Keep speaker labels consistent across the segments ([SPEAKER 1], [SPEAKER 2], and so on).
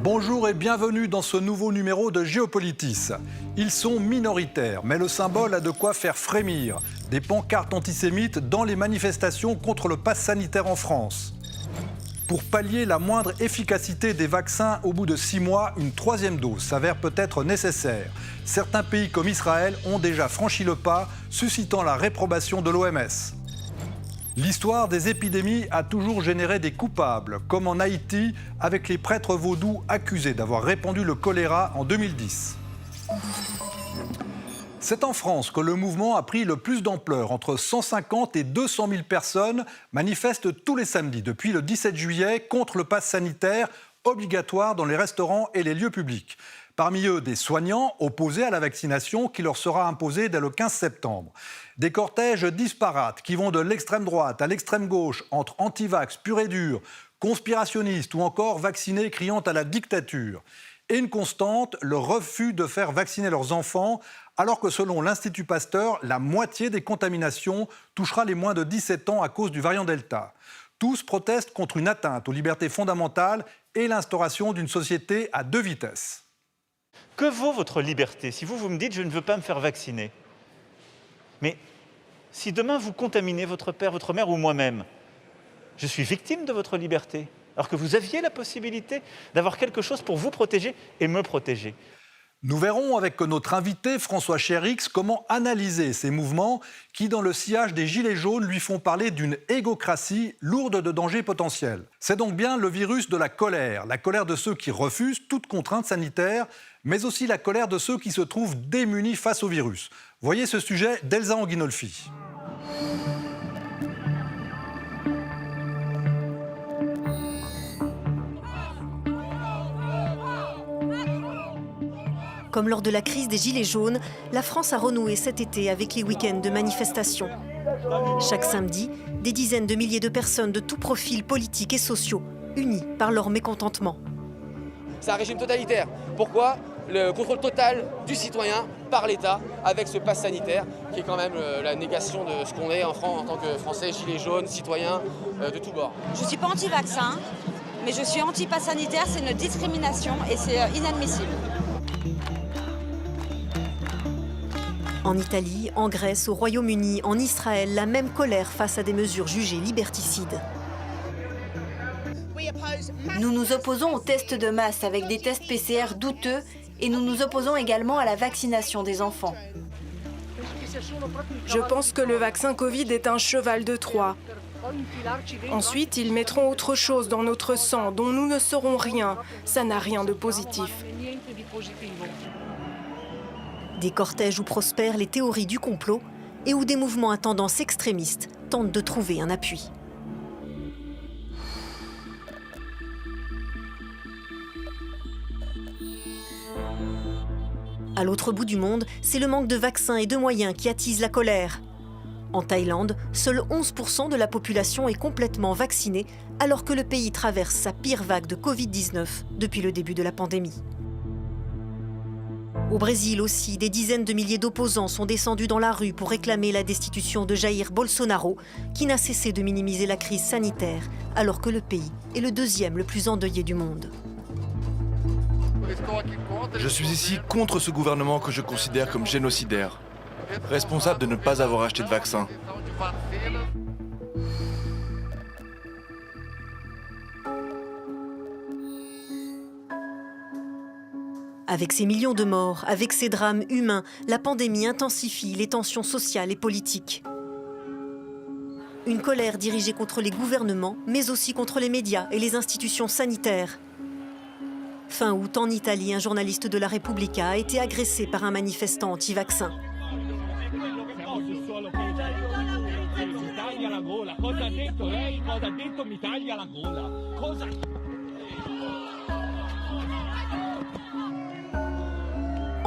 [SPEAKER 1] Bonjour et bienvenue dans ce nouveau numéro de Géopolitis. Ils sont minoritaires, mais le symbole a de quoi faire frémir. Des pancartes antisémites dans les manifestations contre le pass sanitaire en France. Pour pallier la moindre efficacité des vaccins au bout de 6 mois, une 3e dose s'avère peut-être nécessaire. Certains pays comme Israël ont déjà franchi le pas, suscitant la réprobation de l'OMS. L'histoire des épidémies a toujours généré des coupables, comme en Haïti, avec les prêtres vaudous accusés d'avoir répandu le choléra en 2010. C'est en France que le mouvement a pris le plus d'ampleur. Entre 150 et 200 000 personnes manifestent tous les samedis depuis le 17 juillet contre le pass sanitaire obligatoire dans les restaurants et les lieux publics. Parmi eux, des soignants opposés à la vaccination qui leur sera imposée dès le 15 septembre. Des cortèges disparates qui vont de l'extrême droite à l'extrême gauche, entre anti-vax pur et dur, conspirationnistes ou encore vaccinés criant à la dictature. Et une constante, le refus de faire vacciner leurs enfants, alors que selon l'Institut Pasteur, la moitié des contaminations touchera les moins de 17 ans à cause du variant Delta. Tous protestent contre une atteinte aux libertés fondamentales et l'instauration d'une société à 2 vitesses.
[SPEAKER 2] Que vaut votre liberté si vous me dites « je ne veux pas me faire vacciner ». Mais si demain vous contaminez votre père, votre mère ou moi-même, je suis victime de votre liberté, alors que vous aviez la possibilité d'avoir quelque chose pour vous protéger et me protéger.
[SPEAKER 1] Nous verrons avec notre invité François Chérix comment analyser ces mouvements qui, dans le sillage des Gilets jaunes, lui font parler d'une égocratie lourde de dangers potentiels. C'est donc bien le virus de la colère de ceux qui refusent toute contrainte sanitaire, mais aussi la colère de ceux qui se trouvent démunis face au virus. Voyez ce sujet d'Elsa Anguinolfi.
[SPEAKER 3] Comme lors de la crise des Gilets jaunes, la France a renoué cet été avec les week-ends de manifestations. Chaque samedi, des dizaines de milliers de personnes de tous profils politiques et sociaux, unis par leur mécontentement.
[SPEAKER 4] C'est un régime totalitaire. Pourquoi ? Le contrôle total du citoyen par l'État avec ce pass sanitaire qui est quand même la négation de ce qu'on est en France en tant que Français, gilets jaunes, citoyens de tous bords.
[SPEAKER 5] Je ne suis pas anti-vaccin, mais je suis anti-pass sanitaire, c'est une discrimination et c'est inadmissible.
[SPEAKER 3] En Italie, en Grèce, au Royaume-Uni, en Israël, la même colère face à des mesures jugées liberticides.
[SPEAKER 6] Nous nous opposons aux tests de masse avec des tests PCR douteux et nous nous opposons également à la vaccination des enfants.
[SPEAKER 7] Je pense que le vaccin Covid est un cheval de Troie. Ensuite, ils mettront autre chose dans notre sang dont nous ne saurons rien. Ça n'a rien de positif.
[SPEAKER 3] Des cortèges où prospèrent les théories du complot et où des mouvements à tendance extrémiste tentent de trouver un appui. À l'autre bout du monde, c'est le manque de vaccins et de moyens qui attise la colère. En Thaïlande, seul 11% de la population est complètement vaccinée, alors que le pays traverse sa pire vague de Covid-19 depuis le début de la pandémie. Au Brésil aussi, des dizaines de milliers d'opposants sont descendus dans la rue pour réclamer la destitution de Jair Bolsonaro, qui n'a cessé de minimiser la crise sanitaire, alors que le pays est le 2e le plus endeuillé du monde.
[SPEAKER 8] Je suis ici contre ce gouvernement que je considère comme génocidaire, responsable de ne pas avoir acheté de vaccin.
[SPEAKER 3] Avec ces millions de morts, avec ces drames humains, la pandémie intensifie les tensions sociales et politiques. Une colère dirigée contre les gouvernements, mais aussi contre les médias et les institutions sanitaires. Fin août, en Italie, un journaliste de la Repubblica a été agressé par un manifestant anti-vaccin.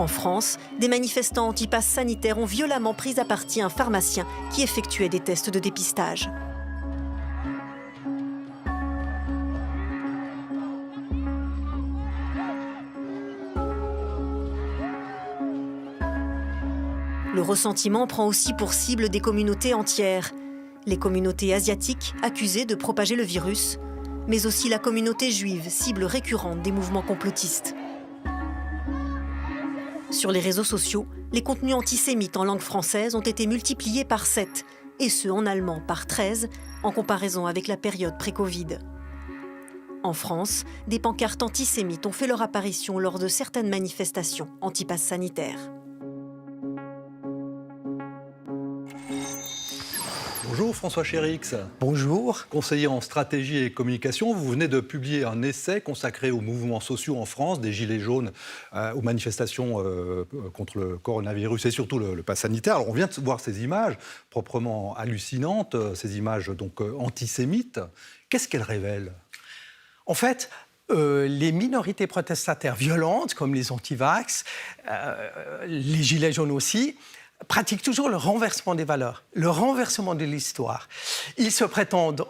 [SPEAKER 3] En France, des manifestants anti-pass sanitaires ont violemment pris à partie un pharmacien qui effectuait des tests de dépistage. Le ressentiment prend aussi pour cible des communautés entières. Les communautés asiatiques, accusées de propager le virus, mais aussi la communauté juive, cible récurrente des mouvements complotistes. Sur les réseaux sociaux, les contenus antisémites en langue française ont été multipliés par 7, et ceux en allemand par 13, en comparaison avec la période pré-Covid. En France, des pancartes antisémites ont fait leur apparition lors de certaines manifestations anti-pass sanitaires.
[SPEAKER 1] Bonjour François Chérix.
[SPEAKER 9] Bonjour.
[SPEAKER 1] Conseiller en stratégie et communication, vous venez de publier un essai consacré aux mouvements sociaux en France, des Gilets jaunes aux manifestations contre le coronavirus et surtout le pass sanitaire. Alors on vient de voir ces images proprement hallucinantes, ces images donc antisémites. Qu'est-ce qu'elles révèlent ?
[SPEAKER 9] En fait, les minorités protestataires violentes, comme les anti-vax, les Gilets jaunes aussi, pratiquent toujours le renversement des valeurs, le renversement de l'histoire. Ils se prétendent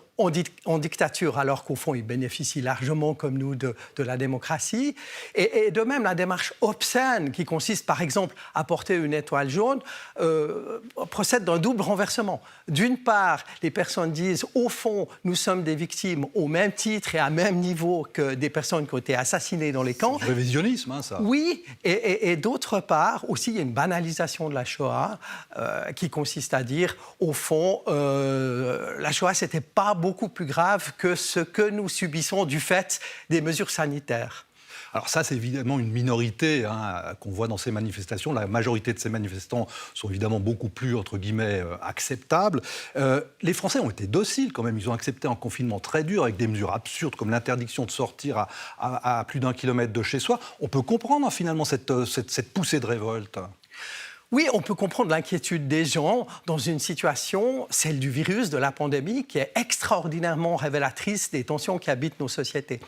[SPEAKER 9] en dictature, alors qu'au fond, ils bénéficient largement, comme nous, de la démocratie. Et de même, la démarche obscène, qui consiste, par exemple, à porter une étoile jaune, procède d'un double renversement. D'une part, les personnes disent, au fond, nous sommes des victimes au même titre et à même niveau que des personnes qui ont été assassinées dans les camps.
[SPEAKER 1] C'est du révisionnisme, hein, ça.
[SPEAKER 9] Oui, et d'autre part, aussi, il y a une banalisation de la Shoah qui consiste à dire, au fond, la Shoah, c'était pas beaucoup plus grave que ce que nous subissons du fait des mesures sanitaires.
[SPEAKER 1] Alors ça, c'est évidemment une minorité qu'on voit dans ces manifestations. La majorité de ces manifestants sont évidemment beaucoup plus, entre guillemets, acceptables. Les Français ont été dociles quand même. Ils ont accepté un confinement très dur avec des mesures absurdes comme l'interdiction de sortir à plus d'1 kilomètre de chez soi. On peut comprendre finalement cette poussée de révolte.
[SPEAKER 9] Oui, on peut comprendre l'inquiétude des gens dans une situation, celle du virus, de la pandémie, qui est extraordinairement révélatrice des tensions qui habitent nos sociétés.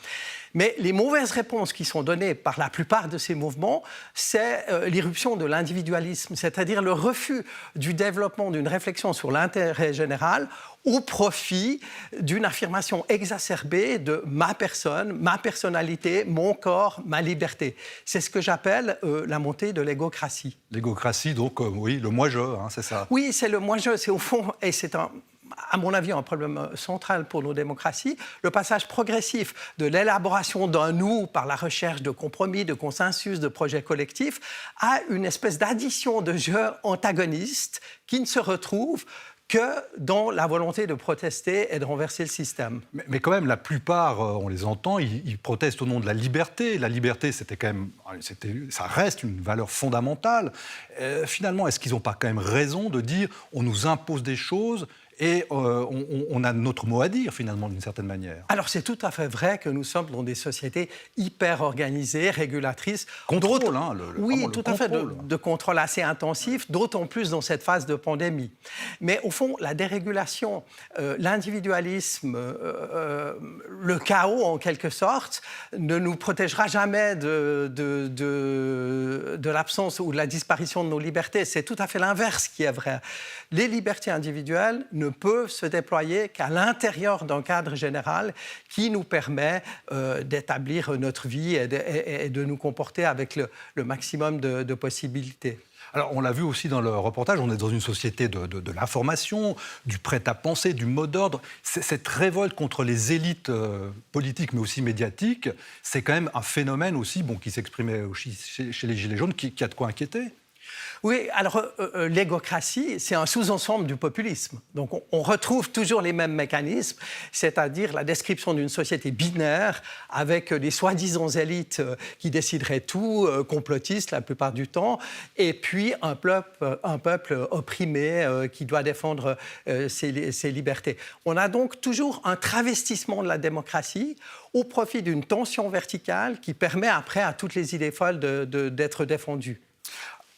[SPEAKER 9] Mais les mauvaises réponses qui sont données par la plupart de ces mouvements, c'est l'irruption de l'individualisme, c'est-à-dire le refus du développement d'une réflexion sur l'intérêt général au profit d'une affirmation exacerbée de ma personne, ma personnalité, mon corps, ma liberté. C'est ce que j'appelle la montée de l'égocratie.
[SPEAKER 1] L'égocratie, donc, oui, le moi-je, c'est ça.
[SPEAKER 9] Oui, c'est le moi-je, c'est au fond, et c'est à mon avis, un problème central pour nos démocraties, le passage progressif de l'élaboration d'un nous par la recherche de compromis, de consensus, de projets collectifs, à une espèce d'addition de jeux antagonistes qui ne se retrouvent que dans la volonté de protester et de renverser le système.
[SPEAKER 1] Mais quand même, la plupart, on les entend, ils protestent au nom de la liberté. La liberté, ça reste une valeur fondamentale. Finalement, est-ce qu'ils n'ont pas quand même raison de dire on nous impose des choses et on a notre mot à dire, finalement, d'une certaine manière?
[SPEAKER 9] Alors, c'est tout à fait vrai que nous sommes dans des sociétés hyper organisées, régulatrices.
[SPEAKER 1] Contrôle,
[SPEAKER 9] oui, tout à fait,
[SPEAKER 1] contrôle.
[SPEAKER 9] de contrôle assez intensif, d'autant plus dans cette phase de pandémie. Mais au fond, la dérégulation, l'individualisme, le chaos, en quelque sorte, ne nous protégera jamais de l'absence ou de la disparition de nos libertés. C'est tout à fait l'inverse qui est vrai. Les libertés individuelles ne peuvent se déployer qu'à l'intérieur d'un cadre général qui nous permet d'établir notre vie et de nous comporter avec le maximum de possibilités.
[SPEAKER 1] Alors, on l'a vu aussi dans le reportage, on est dans une société de l'information, du prêt-à-penser, du mot d'ordre. Cette révolte contre les élites politiques, mais aussi médiatiques, c'est quand même un phénomène aussi qui s'exprimait aussi chez les Gilets jaunes, qui a de quoi inquiéter.
[SPEAKER 9] Oui, alors l'égocratie, c'est un sous-ensemble du populisme. Donc on retrouve toujours les mêmes mécanismes, c'est-à-dire la description d'une société binaire avec les soi-disant élites qui décideraient tout, complotistes la plupart du temps, et puis un peuple opprimé qui doit défendre ses libertés. On a donc toujours un travestissement de la démocratie au profit d'une tension verticale qui permet après à toutes les idées folles d'être défendues.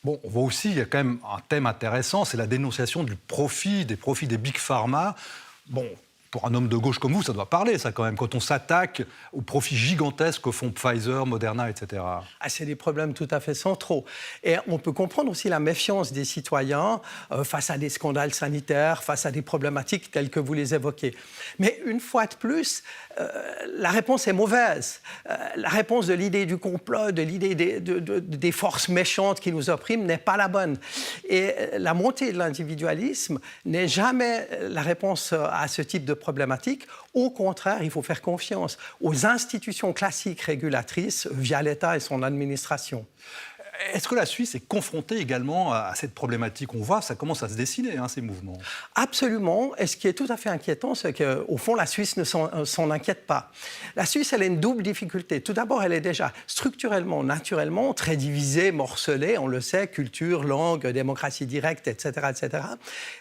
[SPEAKER 1] Bon, on voit aussi, il y a quand même un thème intéressant, c'est la dénonciation des profits des big pharma. Bon, pour un homme de gauche comme vous, ça doit parler, ça, quand même, quand on s'attaque aux profits gigantesques que font Pfizer, Moderna, etc.
[SPEAKER 9] Ah, c'est des problèmes tout à fait centraux. Et on peut comprendre aussi la méfiance des citoyens face à des scandales sanitaires, face à des problématiques telles que vous les évoquez. Mais une fois de plus, la réponse est mauvaise. La réponse de l'idée du complot, de l'idée des forces méchantes qui nous oppriment n'est pas la bonne. Et la montée de l'individualisme n'est jamais la réponse à ce type de problématique. Au contraire, il faut faire confiance aux institutions classiques régulatrices via l'État et son administration.
[SPEAKER 1] Est-ce que la Suisse est confrontée également à cette problématique? On voit, ça commence à se dessiner, ces mouvements.
[SPEAKER 9] Absolument. Et ce qui est tout à fait inquiétant, c'est qu'au fond, la Suisse ne s'en inquiète pas. La Suisse, elle a une double difficulté. Tout d'abord, elle est déjà structurellement, naturellement, très divisée, morcelée, on le sait, culture, langue, démocratie directe, etc., etc.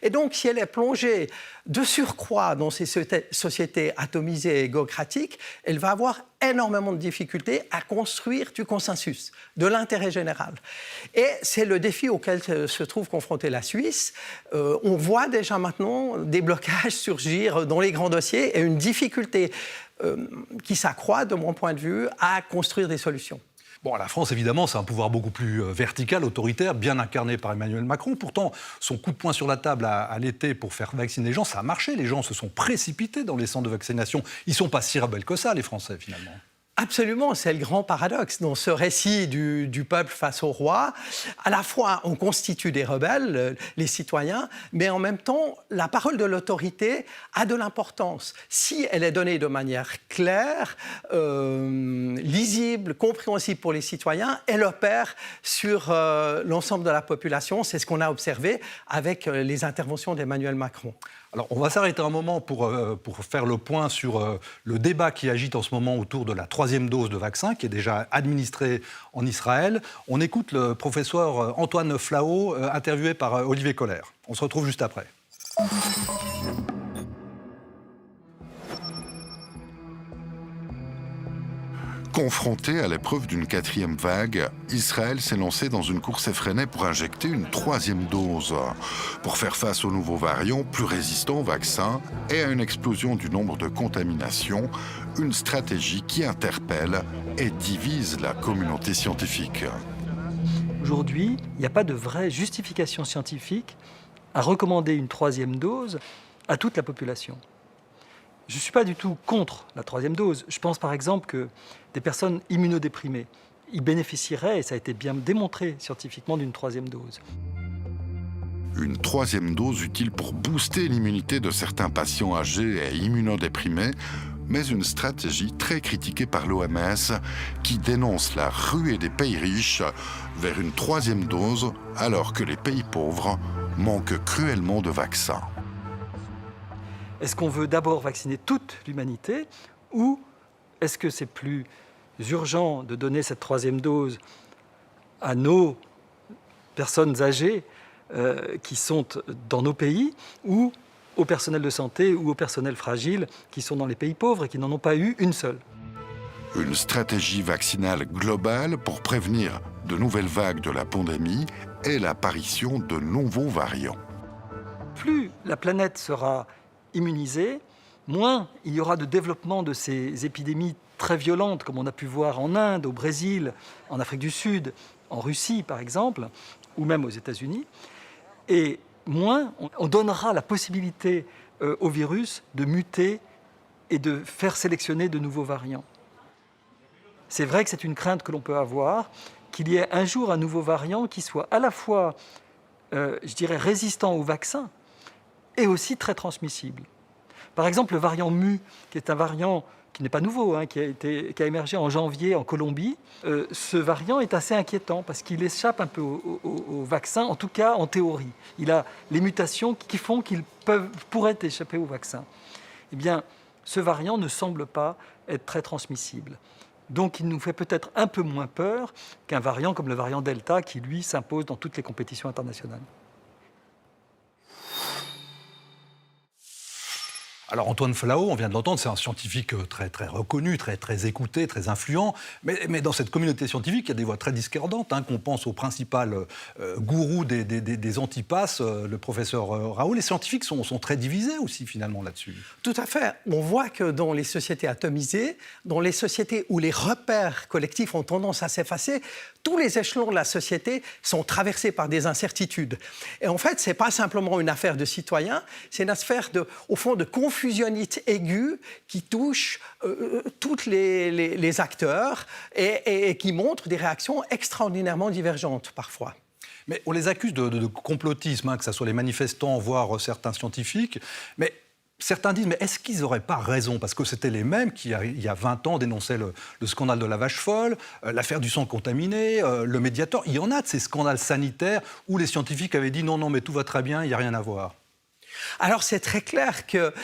[SPEAKER 9] Et donc, si elle est plongée de surcroît dans ces sociétés atomisées et égocratiques, elle va avoir énormément de difficultés à construire du consensus, de l'intérêt général. Et c'est le défi auquel se trouve confrontée la Suisse. On voit déjà maintenant des blocages surgir dans les grands dossiers et une difficulté qui s'accroît, de mon point de vue, à construire des solutions.
[SPEAKER 1] Bon, la France, évidemment, c'est un pouvoir beaucoup plus vertical, autoritaire, bien incarné par Emmanuel Macron. Pourtant, son coup de poing sur la table à l'été pour faire vacciner les gens, ça a marché. Les gens se sont précipités dans les centres de vaccination. Ils ne sont pas si rebelles que ça, les Français, finalement.
[SPEAKER 9] Absolument, c'est le grand paradoxe dans ce récit du peuple face au roi. À la fois, on constitue des rebelles, les citoyens, mais en même temps, la parole de l'autorité a de l'importance. Si elle est donnée de manière claire, lisible, compréhensible pour les citoyens, elle opère sur l'ensemble de la population. C'est ce qu'on a observé avec les interventions d'Emmanuel Macron.
[SPEAKER 1] Alors, on va s'arrêter un moment pour faire le point sur le débat qui agite en ce moment autour de la 3e dose de vaccin qui est déjà administrée en Israël. On écoute le professeur Antoine Flao, interviewé par Olivier Colère. On se retrouve juste après.
[SPEAKER 10] Confronté à l'épreuve d'une 4e vague, Israël s'est lancé dans une course effrénée pour injecter une 3e dose, pour faire face aux nouveaux variants plus résistants au vaccin et à une explosion du nombre de contaminations, une stratégie qui interpelle et divise la communauté scientifique.
[SPEAKER 11] Aujourd'hui, il n'y a pas de vraie justification scientifique à recommander une 3e dose à toute la population. Je ne suis pas du tout contre la 3e dose. Je pense par exemple que des personnes immunodéprimées, ils bénéficieraient, et ça a été bien démontré scientifiquement, d'une 3e dose.
[SPEAKER 10] Une 3e dose utile pour booster l'immunité de certains patients âgés et immunodéprimés, mais une stratégie très critiquée par l'OMS qui dénonce la ruée des pays riches vers une 3e dose alors que les pays pauvres manquent cruellement de vaccins.
[SPEAKER 11] Est-ce qu'on veut d'abord vacciner toute l'humanité ou est-ce que c'est plus urgent de donner cette 3e dose à nos personnes âgées qui sont dans nos pays ou au personnel de santé ou au personnel fragile qui sont dans les pays pauvres et qui n'en ont pas eu une seule?
[SPEAKER 10] Une stratégie vaccinale globale pour prévenir de nouvelles vagues de la pandémie et l'apparition de nouveaux variants.
[SPEAKER 11] Plus la planète sera immunisée, moins il y aura de développement de ces épidémies très violentes, comme on a pu voir en Inde, au Brésil, en Afrique du Sud, en Russie par exemple, ou même aux États-Unis. Et moins on donnera la possibilité au virus de muter et de faire sélectionner de nouveaux variants. C'est vrai que c'est une crainte que l'on peut avoir, qu'il y ait un jour un nouveau variant qui soit à la fois, je dirais, résistant au vaccin, et aussi très transmissible. Par exemple, le variant MU, qui est un variant qui n'est pas nouveau, qui a émergé en janvier en Colombie, ce variant est assez inquiétant parce qu'il échappe un peu au vaccin, en tout cas en théorie. Il a les mutations qui font qu'il pourrait échapper au vaccin. Eh bien, ce variant ne semble pas être très transmissible. Donc il nous fait peut-être un peu moins peur qu'un variant comme le variant Delta qui, lui, s'impose dans toutes les compétitions internationales.
[SPEAKER 1] Alors Antoine Flahault, on vient de l'entendre, c'est un scientifique très, très reconnu, très, très écouté, très influent. Mais dans cette communauté scientifique, il y a des voix très discordantes. Qu'on pense au principal gourou des antipasses, le professeur Raoult. Les scientifiques sont très divisés aussi finalement là-dessus.
[SPEAKER 9] Tout à fait. On voit que dans les sociétés atomisées, dans les sociétés où les repères collectifs ont tendance à s'effacer, tous les échelons de la société sont traversés par des incertitudes. Et en fait, ce n'est pas simplement une affaire de citoyens, c'est une affaire, au fond, de confusionnite aiguë qui touche tous les acteurs et qui montre des réactions extraordinairement divergentes parfois.
[SPEAKER 1] Mais on les accuse de complotisme, que ce soit les manifestants, voire certains scientifiques. Mais certains disent, mais est-ce qu'ils n'auraient pas raison? Parce que c'était les mêmes qui, il y a 20 ans, dénonçaient le scandale de la vache folle, l'affaire du sang contaminé, le Mediator. Il y en a de ces scandales sanitaires où les scientifiques avaient dit non, mais tout va très bien, il n'y a rien à voir.
[SPEAKER 9] Alors c'est très clair que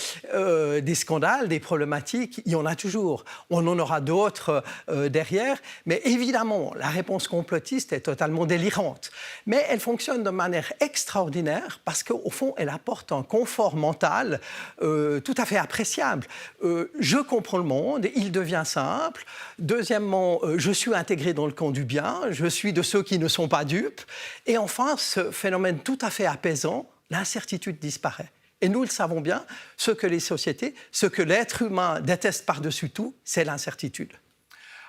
[SPEAKER 9] des scandales, des problématiques, il y en a toujours. On en aura d'autres derrière, mais évidemment, la réponse complotiste est totalement délirante. Mais elle fonctionne de manière extraordinaire parce qu'au fond, elle apporte un confort mental tout à fait appréciable. Je comprends le monde, il devient simple. Deuxièmement, je suis intégré dans le camp du bien, je suis de ceux qui ne sont pas dupes. Et enfin, ce phénomène tout à fait apaisant, l'incertitude disparaît. Et nous le savons bien, ce que les sociétés, ce que l'être humain déteste par-dessus tout, c'est l'incertitude.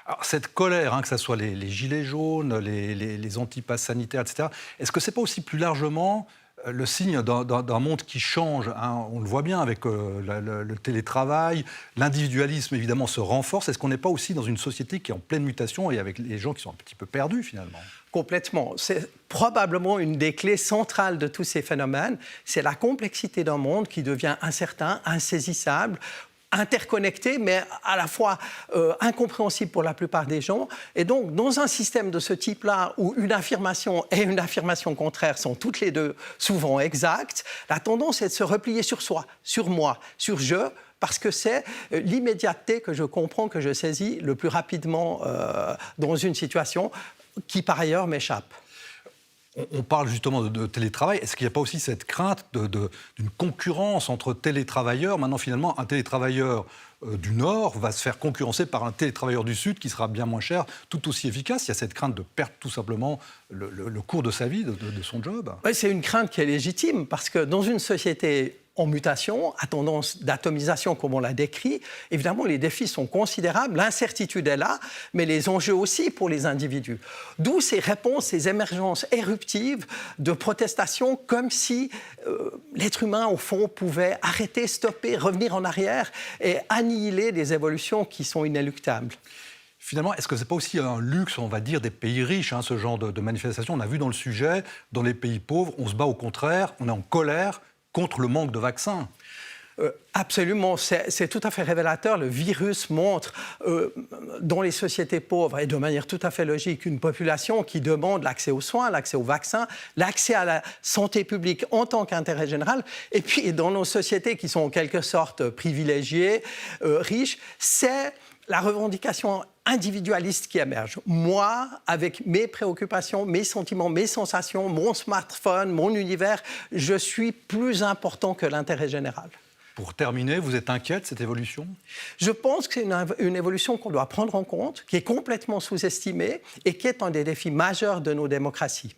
[SPEAKER 1] Alors, cette colère, que ce soit les gilets jaunes, les antipasses sanitaires, etc., est-ce que ce n'est pas aussi plus largement le signe d'un monde qui change, on le voit bien avec le télétravail, l'individualisme évidemment se renforce. Est-ce qu'on n'est pas aussi dans une société qui est en pleine mutation et avec les gens qui sont un petit peu perdus finalement?
[SPEAKER 9] Complètement. C'est probablement une des clés centrales de tous ces phénomènes. C'est la complexité d'un monde qui devient incertain, insaisissable, interconnecté, mais à la fois incompréhensible pour la plupart des gens. Et donc, dans un système de ce type-là, où une affirmation et une affirmation contraire sont toutes les deux souvent exactes, la tendance est de se replier sur soi, sur moi, sur je, parce que c'est l'immédiateté que je comprends, que je saisis le plus rapidement dans une situation qui, par ailleurs, m'échappe.
[SPEAKER 1] On parle justement de télétravail. Est-ce qu'il n'y a pas aussi cette crainte d'une concurrence entre télétravailleurs? Maintenant, finalement, un télétravailleur du Nord va se faire concurrencer par un télétravailleur du Sud qui sera bien moins cher, tout aussi efficace. Il y a cette crainte de perdre tout simplement le cours de sa vie, de son job.
[SPEAKER 9] Oui, c'est une crainte qui est légitime, parce que dans une société en mutation, à tendance d'atomisation comme on l'a décrit, évidemment les défis sont considérables, l'incertitude est là, mais les enjeux aussi pour les individus. D'où ces réponses, ces émergences éruptives de protestation, comme si l'être humain au fond pouvait arrêter, stopper, revenir en arrière et annihiler des évolutions qui sont inéluctables.
[SPEAKER 1] Finalement, est-ce que ce n'est pas aussi un luxe, on va dire, des pays riches, ce genre de manifestation? On a vu dans le sujet, dans les pays pauvres, on se bat au contraire, on est en colère contre le manque de vaccins.
[SPEAKER 9] Absolument, c'est tout à fait révélateur. Le virus montre dans les sociétés pauvres, et de manière tout à fait logique, une population qui demande l'accès aux soins, l'accès aux vaccins, l'accès à la santé publique en tant qu'intérêt général. Et puis, dans nos sociétés qui sont en quelque sorte privilégiées, riches, c'est la revendication individualiste qui émerge. Moi, avec mes préoccupations, mes sentiments, mes sensations, mon smartphone, mon univers, je suis plus important que l'intérêt général.
[SPEAKER 1] Pour terminer, vous êtes inquiète de cette évolution?
[SPEAKER 9] Je pense que c'est une évolution qu'on doit prendre en compte, qui est complètement sous-estimée et qui est un des défis majeurs de nos démocraties.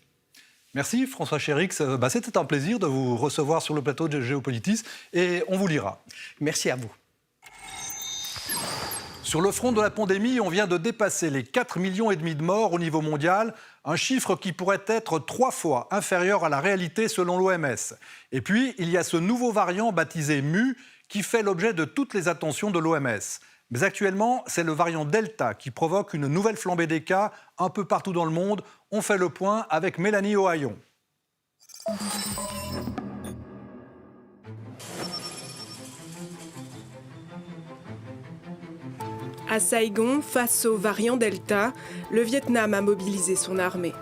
[SPEAKER 1] Merci François Chérix. C'était un plaisir de vous recevoir sur le plateau de Géopolitis et on vous lira.
[SPEAKER 9] Merci à vous.
[SPEAKER 1] Sur le front de la pandémie, on vient de dépasser les 4,5 millions de morts au niveau mondial, un chiffre qui pourrait être 3 fois inférieur à la réalité selon l'OMS. Et puis, il y a ce nouveau variant baptisé Mu qui fait l'objet de toutes les attentions de l'OMS. Mais actuellement, c'est le variant Delta qui provoque une nouvelle flambée des cas un peu partout dans le monde. On fait le point avec Mélanie Ohaillon.
[SPEAKER 7] À Saigon, face au variant Delta, le Vietnam a mobilisé son armée.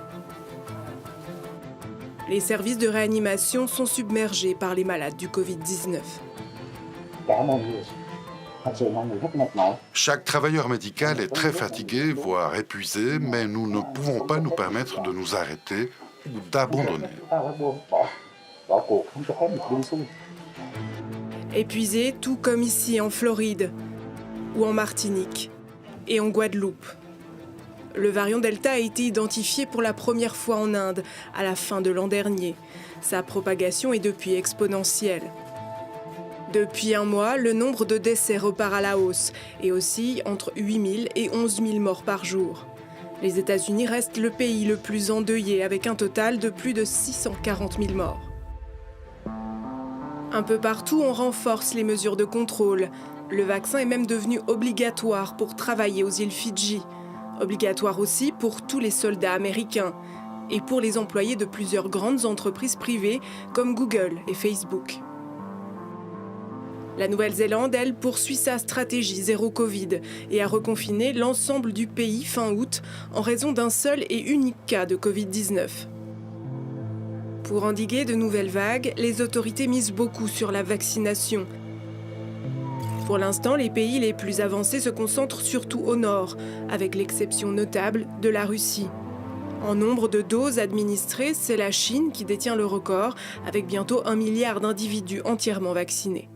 [SPEAKER 7] Les services de réanimation sont submergés par les malades du Covid-19.
[SPEAKER 10] Chaque travailleur médical est très fatigué, voire épuisé, mais nous ne pouvons pas nous permettre de nous arrêter ou d'abandonner.
[SPEAKER 7] Épuisés, tout comme ici en Floride ou en Martinique et en Guadeloupe. Le variant Delta a été identifié pour la première fois en Inde à la fin de l'an dernier. Sa propagation est depuis exponentielle. Depuis un mois, le nombre de décès repart à la hausse et oscille entre 8 000 et 11 000 morts par jour. Les États-Unis restent le pays le plus endeuillé avec un total de plus de 640 000 morts. Un peu partout, on renforce les mesures de contrôle. Le vaccin est même devenu obligatoire pour travailler aux îles Fidji. Obligatoire aussi pour tous les soldats américains et pour les employés de plusieurs grandes entreprises privées comme Google et Facebook. La Nouvelle-Zélande, elle, poursuit sa stratégie zéro Covid et a reconfiné l'ensemble du pays fin août en raison d'un seul et unique cas de Covid-19. Pour endiguer de nouvelles vagues, les autorités misent beaucoup sur la vaccination. Pour l'instant, les pays les plus avancés se concentrent surtout au nord, avec l'exception notable de la Russie. En nombre de doses administrées, c'est la Chine qui détient le record, avec bientôt 1 milliard d'individus entièrement vaccinés.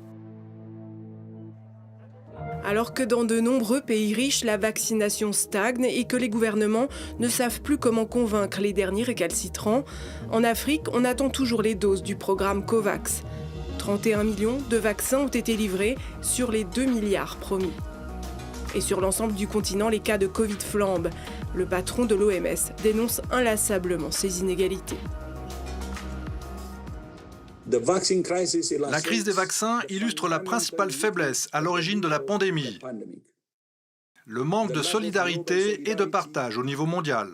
[SPEAKER 7] Alors que dans de nombreux pays riches, la vaccination stagne et que les gouvernements ne savent plus comment convaincre les derniers récalcitrants, en Afrique, on attend toujours les doses du programme COVAX. 31 millions de vaccins ont été livrés sur les 2 milliards promis. Et sur l'ensemble du continent, les cas de Covid flambent. Le patron de l'OMS dénonce inlassablement ces inégalités.
[SPEAKER 1] La crise des vaccins illustre la principale faiblesse à l'origine de la pandémie. Le manque de solidarité et de partage au niveau mondial.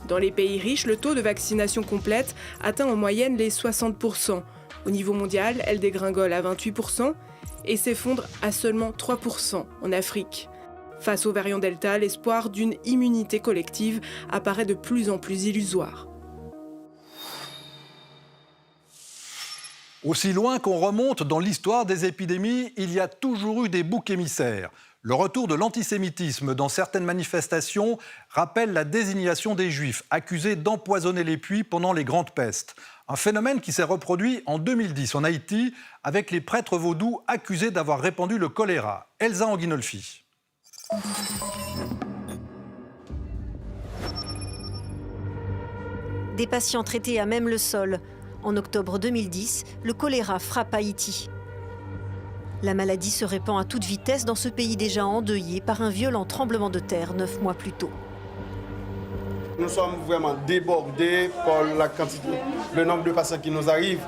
[SPEAKER 7] Dans les pays riches, le taux de vaccination complète atteint en moyenne les 60%. Au niveau mondial, elle dégringole à 28% et s'effondre à seulement 3% en Afrique. Face au variant Delta, l'espoir d'une immunité collective apparaît de plus en plus illusoire.
[SPEAKER 1] Aussi loin qu'on remonte dans l'histoire des épidémies, il y a toujours eu des boucs émissaires. Le retour de l'antisémitisme dans certaines manifestations rappelle la désignation des Juifs accusés d'empoisonner les puits pendant les grandes pestes. Un phénomène qui s'est reproduit en 2010 en Haïti avec les prêtres vaudous accusés d'avoir répandu le choléra. Elsa Anguinolfi.
[SPEAKER 3] Des patients traités à même le sol. En octobre 2010, le choléra frappe Haïti. La maladie se répand à toute vitesse dans ce pays déjà endeuillé par un violent tremblement de terre 9 mois plus tôt.
[SPEAKER 12] Nous sommes vraiment débordés par la quantité, le nombre de patients qui nous arrivent.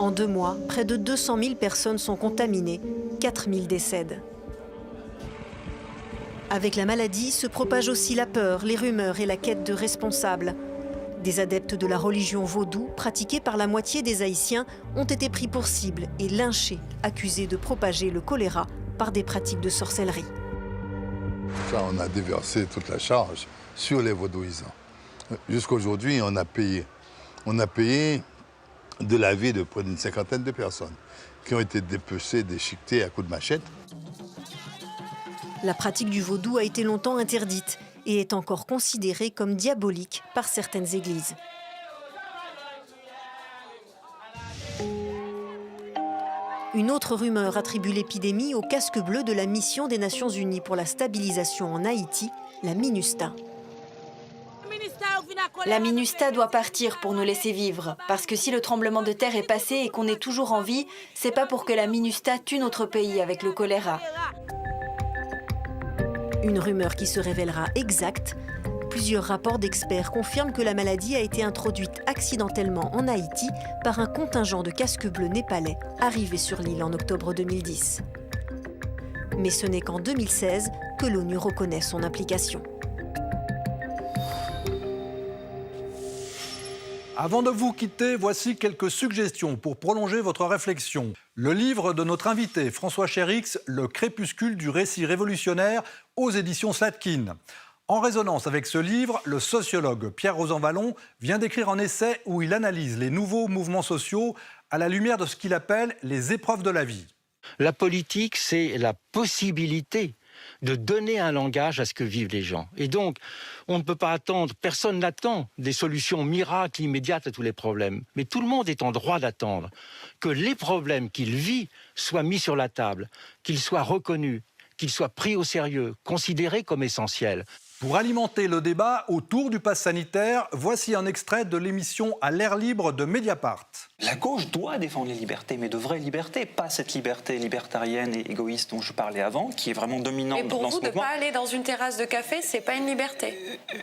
[SPEAKER 3] En 2 mois, près de 200 000 personnes sont contaminées, 4 000 décèdent. Avec la maladie se propage aussi la peur, les rumeurs et la quête de responsables. Des adeptes de la religion vaudou, pratiquée par la moitié des Haïtiens, ont été pris pour cible et lynchés, accusés de propager le choléra par des pratiques de sorcellerie.
[SPEAKER 13] Ça, on a déversé toute la charge sur les vaudouisants. Jusqu'à aujourd'hui, on a payé de la vie de près d'une 50aine de personnes qui ont été dépecées, déchiquetées à coups de machette.
[SPEAKER 3] La pratique du vaudou a été longtemps interdite et est encore considérée comme diabolique par certaines églises. Une autre rumeur attribue l'épidémie au casque bleu de la mission des Nations Unies pour la stabilisation en Haïti, la MINUSTAH.
[SPEAKER 6] La MINUSTAH doit partir pour nous laisser vivre. Parce que si le tremblement de terre est passé et qu'on est toujours en vie, c'est pas pour que la MINUSTAH tue notre pays avec le choléra.
[SPEAKER 3] Une rumeur qui se révélera exacte. Plusieurs rapports d'experts confirment que la maladie a été introduite accidentellement en Haïti par un contingent de casques bleus népalais arrivé sur l'île en octobre 2010. Mais ce n'est qu'en 2016 que l'ONU reconnaît son implication.
[SPEAKER 1] Avant de vous quitter, voici quelques suggestions pour prolonger votre réflexion. Le livre de notre invité, François Chérix, Le crépuscule du récit révolutionnaire, aux éditions Slatkin. En résonance avec ce livre, le sociologue Pierre Rosanvallon vient d'écrire un essai où il analyse les nouveaux mouvements sociaux à la lumière de ce qu'il appelle les épreuves de la vie.
[SPEAKER 14] La politique, c'est la possibilité de donner un langage à ce que vivent les gens. Et donc, on ne peut pas attendre, personne n'attend des solutions miracles immédiates à tous les problèmes. Mais tout le monde est en droit d'attendre que les problèmes qu'il vit soient mis sur la table, qu'ils soient reconnus, qu'ils soient pris au sérieux, considérés comme essentiels.
[SPEAKER 1] Pour alimenter le débat autour du pass sanitaire, voici un extrait de l'émission À l'air libre de Mediapart.
[SPEAKER 15] La gauche doit défendre les libertés, mais de vraies libertés, pas cette liberté libertarienne et égoïste dont je parlais avant, qui est vraiment dominante dans ce mouvement.
[SPEAKER 16] Et pour vous, de ne pas aller dans une terrasse de café, c'est pas une liberté?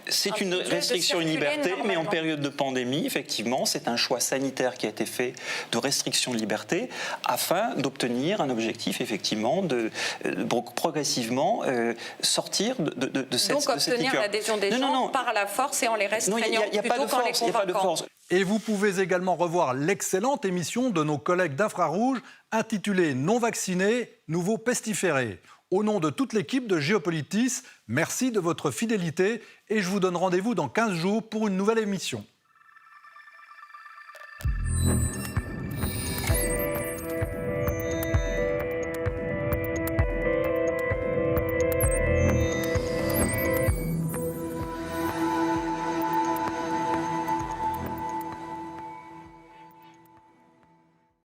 [SPEAKER 15] C'est une restriction, une liberté, mais en période de pandémie, effectivement, c'est un choix sanitaire qui a été fait de restriction de liberté afin d'obtenir un objectif, effectivement, de progressivement sortir de cette
[SPEAKER 16] Donc obtenir l'adhésion des gens par la force et en les restreignant plutôt qu'en les convaincant.
[SPEAKER 1] Et vous pouvez également revoir l'excellente émission de nos collègues d'Infrarouge intitulée « Non vaccinés, nouveau pestiféré ». Au nom de toute l'équipe de Géopolitis, merci de votre fidélité et je vous donne rendez-vous dans 15 jours pour une nouvelle émission.